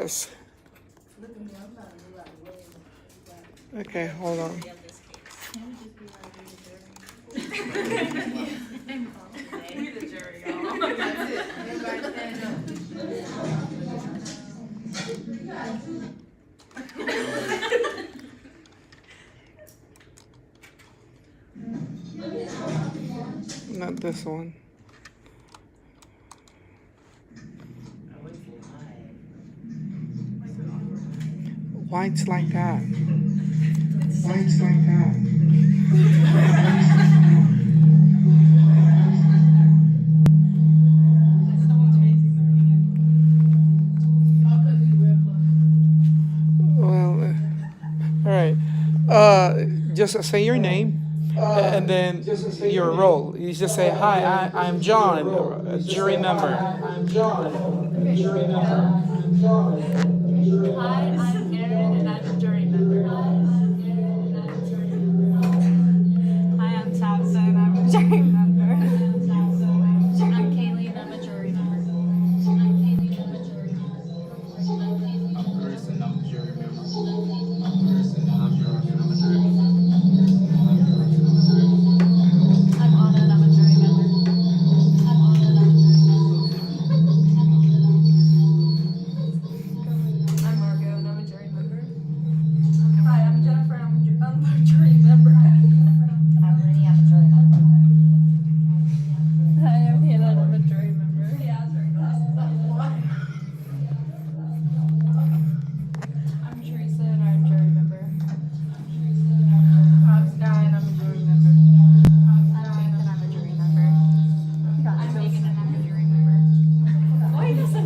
Yes. Okay, hold on. We the jury, y'all. That's it. Everybody stand Not this one. Why it's like that? Why it's like that? Well, all right. Just say your name and then your role. You just say, "Hi, I'm John, jury member." I'm John, jury member. Hi, I'm Erin, and I'm a jury member. Hi, I'm Tabitha, and I'm a jury member. I'm Kaylee, and I'm a jury member. I'm Chris and I'm a jury member. I'm George and I'm a jury member. I'm Anna, and I'm a jury member. I'm Margot, and I'm a jury member. Hi, I'm Jennifer, and I'm a jury member. I'm Lenny, I'm a jury member. Hi, I'm Hannah, and I'm a jury member. I'm Teresa, and I'm a jury member. I'm Sky, and I'm a jury member. I'm Faith, and I'm a jury member. I'm Megan, and I'm a jury member. Why are you so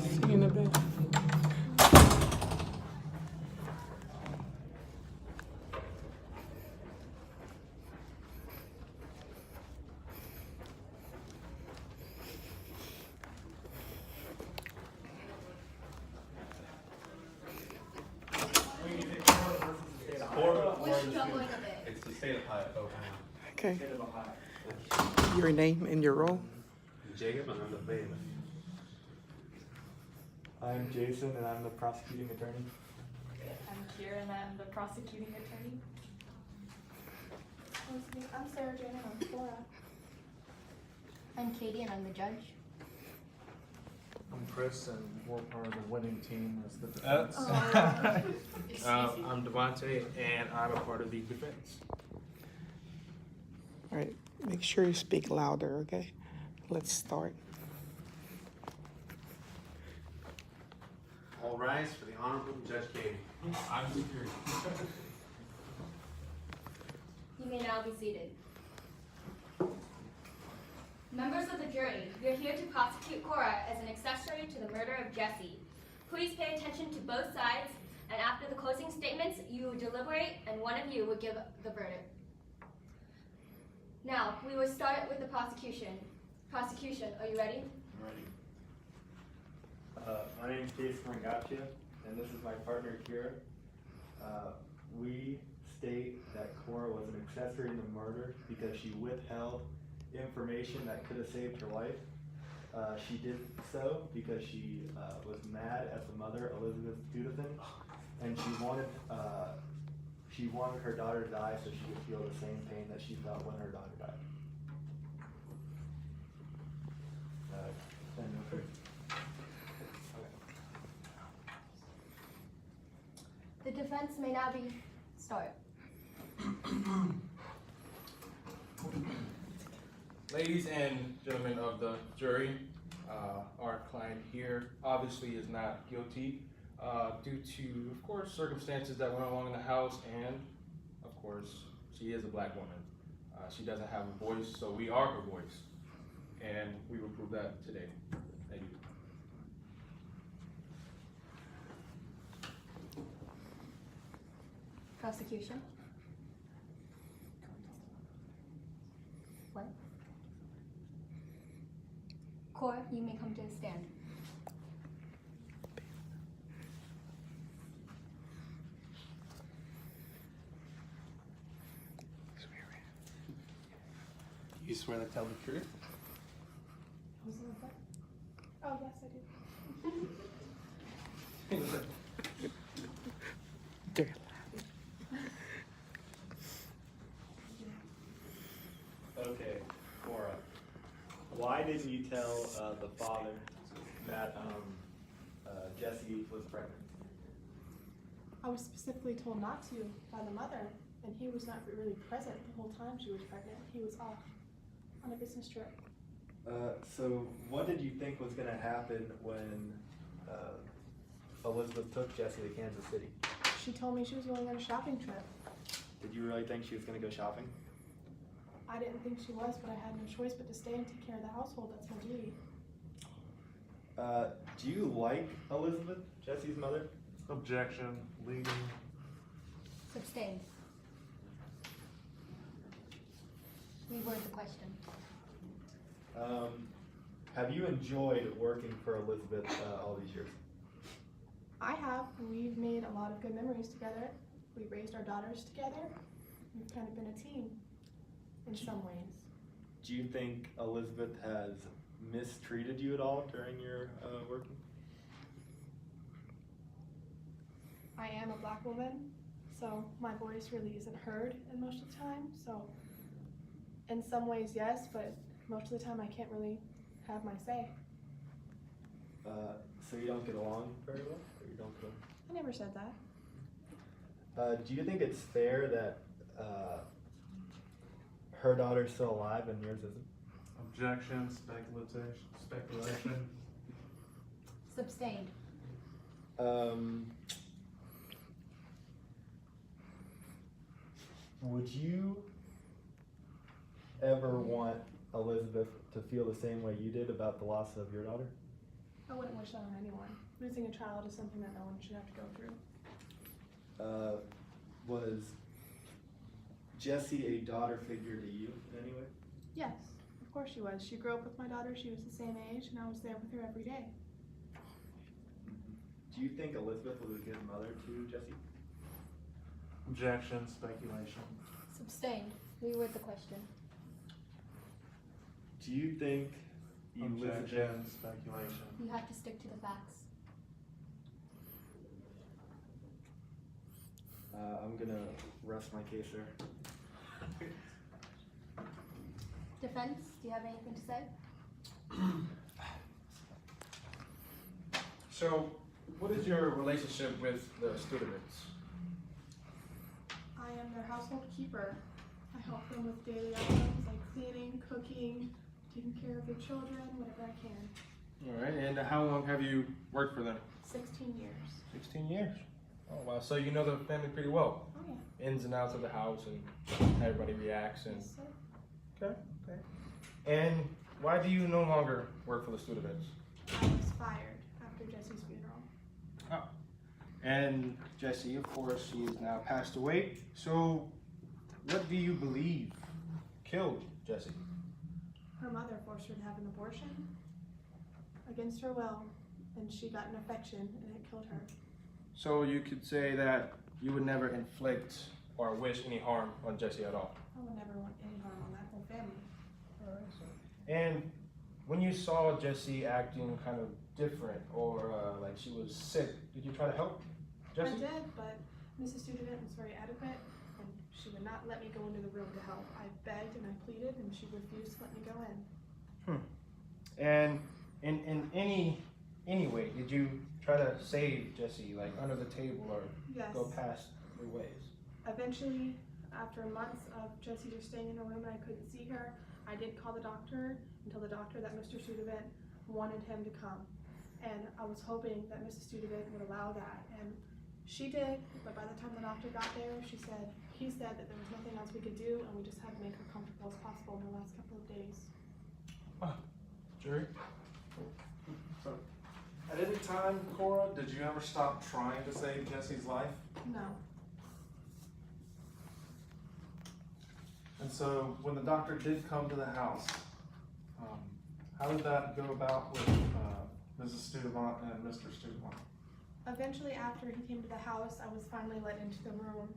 See you in a bit. Cora, it's the state of Ohio. Okay. Your name and your role. Jacob and I'm the bailiff. I'm Jason, and I'm the prosecuting attorney. I'm Kira, and I'm the prosecuting attorney. I'm Sarah Jane, and I'm Cora. I'm Katie, and I'm the judge. I'm Chris, and we're part of the winning team as the defense. I'm Devontae and I'm a part of the defense. All right. Make sure you speak louder, okay? Let's start. All rise for the Honorable Judge Katie. I'm security. You may now be seated. Members of the jury, we are here to prosecute Cora as an accessory to the murder of Jesse. Please pay attention to both sides, and after the closing statements, you will deliberate, and one of you will give the verdict. Now, we will start with the prosecution. Prosecution, are you ready? I'm ready. My name is Jason Rangacia, and this is my partner, Kira. We state that Cora was an accessory in the murder because she withheld information that could have saved her life. She did so because she was mad at the mother, Elizabeth Judithan, and she wanted her daughter to die so she could feel the same pain that she felt when her daughter died. The defense may now be start. Ladies and gentlemen of the jury, our client here obviously is not guilty due to, of course, circumstances that went along in the house, and, of course, she is a black woman. She doesn't have a voice, so we are her voice, and we will prove that today. Thank you. Prosecution. What? Cora, you may come to the stand. you swear to tell the truth? Oh, yes, I do. Okay, Cora. Why didn't you tell the father that Jesse was pregnant? I was specifically told not to by the mother, and he was not really present the whole time she was pregnant. He was off on a business trip. So what did you think was going to happen when Elizabeth took Jesse to Kansas City? She told me she was going on a shopping trip. Did you really think she was going to go shopping? I didn't think she was, but I had no choice but to stay and take care of the household. That's my duty. Do you like Elizabeth, Jesse's mother? Objection, leading. Sustained. Reword the question. Have you enjoyed working for Elizabeth all these years? I have. We've made a lot of good memories together. We raised our daughters together. We've kind of been a team in some ways. Do you think Elizabeth has mistreated you at all during your working? I am a black woman, so my voice really isn't heard in most of the time. So in some ways, yes, but most of the time I can't really have my say. So you don't get along very well? Or you don't get I never said that. do you think it's fair that her daughter's still alive and yours isn't? Objection, speculation. Sustained. Would you ever want Elizabeth to feel the same way you did about the loss of your daughter? I wouldn't wish that on anyone. Losing a child is something that no one should have to go through. Was Jessie a daughter figure to you in any way? Yes, of course she was. She grew up with my daughter. She was the same age, and I was there with her every day. Do you think Elizabeth was a good mother to Jessie? Objection, speculation. Sustained. Reword the question. Do you think Elizabeth? Objection, speculation. You have to stick to the facts. I'm gonna rest my case there. Defense, do you have anything to say? So, what is your relationship with the Studevants? I am their household keeper. I help them with daily items like cleaning, cooking, taking care of their children, whatever I can. All right, and how long have you worked for them? 16 years. 16 years. Oh wow, so you know the family pretty well. Oh yeah. Ins and outs of the house and how everybody reacts and. Yes, sir. Okay, okay. And why do you no longer work for the Studevants? I was fired after Jesse's funeral. Oh. And Jessie, of course, she is now passed away. So, what do you believe killed Jessie? Her mother forced her to have an abortion against her will, and she got an infection and it killed her. So you could say that you would never inflict or wish any harm on Jessie at all. I would never want any harm on that whole family. And when you saw Jessie acting kind of different or like she was sick, did you try to help Jessie? I did, but Mrs. Studevant was very adequate, and she would not let me go into the room to help. I begged and I pleaded, and she refused to let me go in. And in any way, did you try to save Jessie, like under the table or Yes. go past your ways? Eventually, after months of Jessie just staying in her room and I couldn't see her, I did call the doctor and tell the doctor that Mr. Studevant wanted him to come. And I was hoping that Mrs. Studevant would allow that. And she did, but by the time the doctor got there, he said that there was nothing else we could do and we just had to make her comfortable as possible in the last couple of days. Jerry? So, at any time, Cora, did you ever stop trying to save Jessie's life? No. And so, when the doctor did come to the house, how did that go about with Mrs. Studevant and Mr. Studevant? Eventually, after he came to the house, I was finally let into the room.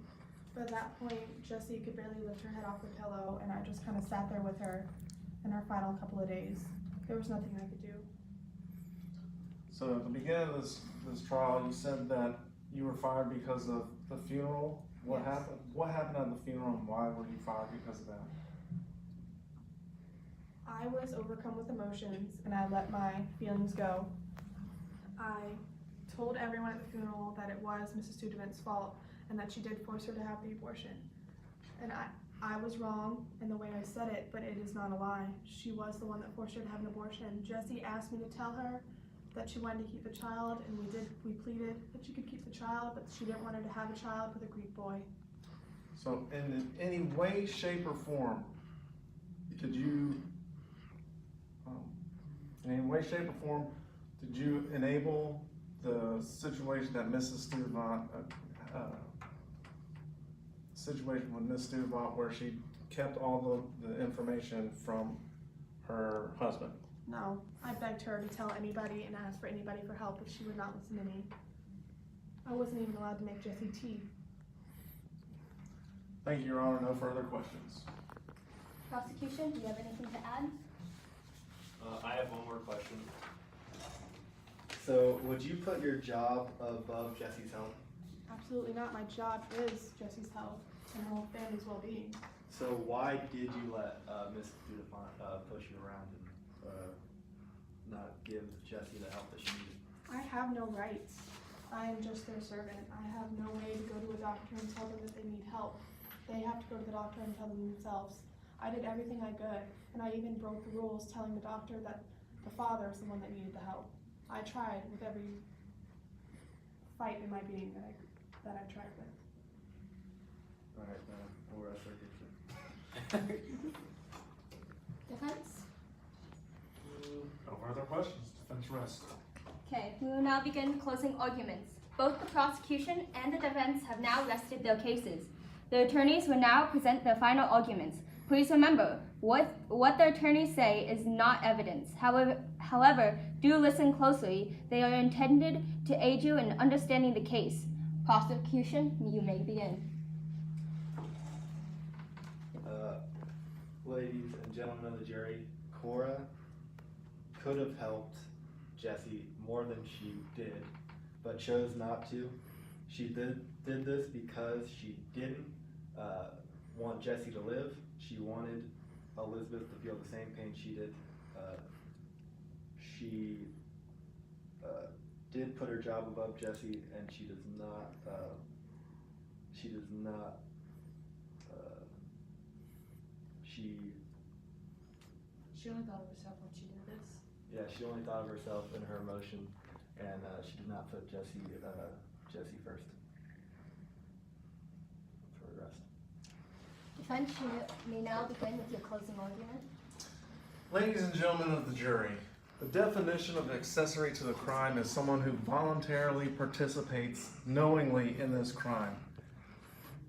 But at that point, Jessie could barely lift her head off the pillow, and I just kind of sat there with her in our final couple of days. There was nothing I could do. So at the beginning of this trial, you said that you were fired because of the funeral. What Yes. happened? What happened at the funeral, and why were you fired because of that? I was overcome with emotions, and I let my feelings go. I told everyone at the funeral that it was Mrs. Studevant's fault, and that she did force her to have the abortion. And I was wrong in the way I said it, but it is not a lie. She was the one that forced her to have an abortion. Jessie asked me to tell her that she wanted to keep the child, and we pleaded that she could keep the child, but she didn't want her to have a child with a Greek boy. So in any way, shape, or form, did you, in any way, shape, or form, did you enable the situation that Mrs. Studevant, situation with Miss Studevant where she kept all the information from her husband? No, I begged her to tell anybody and ask for anybody for help, but she would not listen to me. I wasn't even allowed to make Jessie tea. Thank you, Your Honor. No further questions. Prosecution, do you have anything to add? I have one more question. So, would you put your job above Jessie's health? Absolutely not. My job is Jessie's health and her whole family's well-being. So, why did you let Miss Studevant push you around and not give Jessie the help that she needed? I have no rights. I am just their servant. I have no way to go to a doctor and tell them that they need help. They have to go to the doctor and tell them themselves. I did everything I could, and I even broke the rules telling the doctor that the father is the one that needed the help. I tried with every fight in my being that I tried with. Alright, we'll rest our case. Defense? No further questions. Defense rest. Okay, we will now begin closing arguments. Both the prosecution and the defense have now rested their cases. The attorneys will now present their final arguments. Please remember, what the attorneys say is not evidence. However, do listen closely. They are intended to aid you in understanding the case. Prosecution, you may begin. Ladies and gentlemen of the jury, Cora could have helped Jessie more than she did, but chose not to. She did this because she didn't want Jessie to live. She wanted Elizabeth to feel the same pain she did. She did put her job above Jessie, and she does not. She only thought of herself when she did this. Yeah, she only thought of herself and her emotion, and she did not put Jessie first. For the rest. Defense, you may now begin with your closing argument. Ladies and gentlemen of the jury, the definition of accessory to the crime is someone who voluntarily participates knowingly in this crime.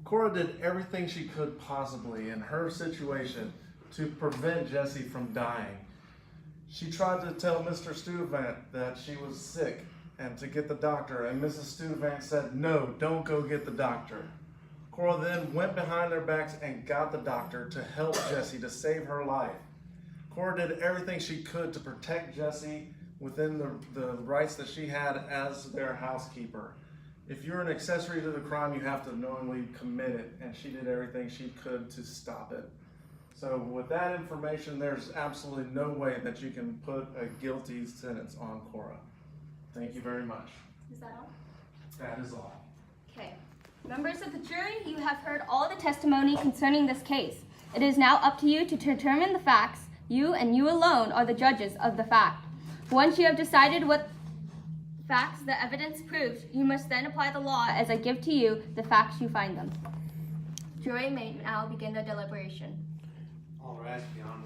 Cora did everything she could possibly in her situation to prevent Jessie from dying. She tried to tell Mr. Studevant that she was sick and to get the doctor, and Mrs. Studevant said, "No, don't go get the doctor." Cora then went behind their backs and got the doctor to help Jessie to save her life. Cora did everything she could to protect Jessie within the rights that she had as their housekeeper. If you're an accessory to the crime, you have to knowingly commit it, and she did everything she could to stop it. So with that information, there's absolutely no way that you can put a guilty sentence on Cora. Thank you very much. Is that all? That is all. Okay. Members of the jury, you have heard all the testimony concerning this case. It is now up to you to determine the facts. You and you alone are the judges of the fact. Once you have decided what facts the evidence proves, you must then apply the law as I give to you the facts you find them. Jury may now begin their deliberation. All right, Your Honor.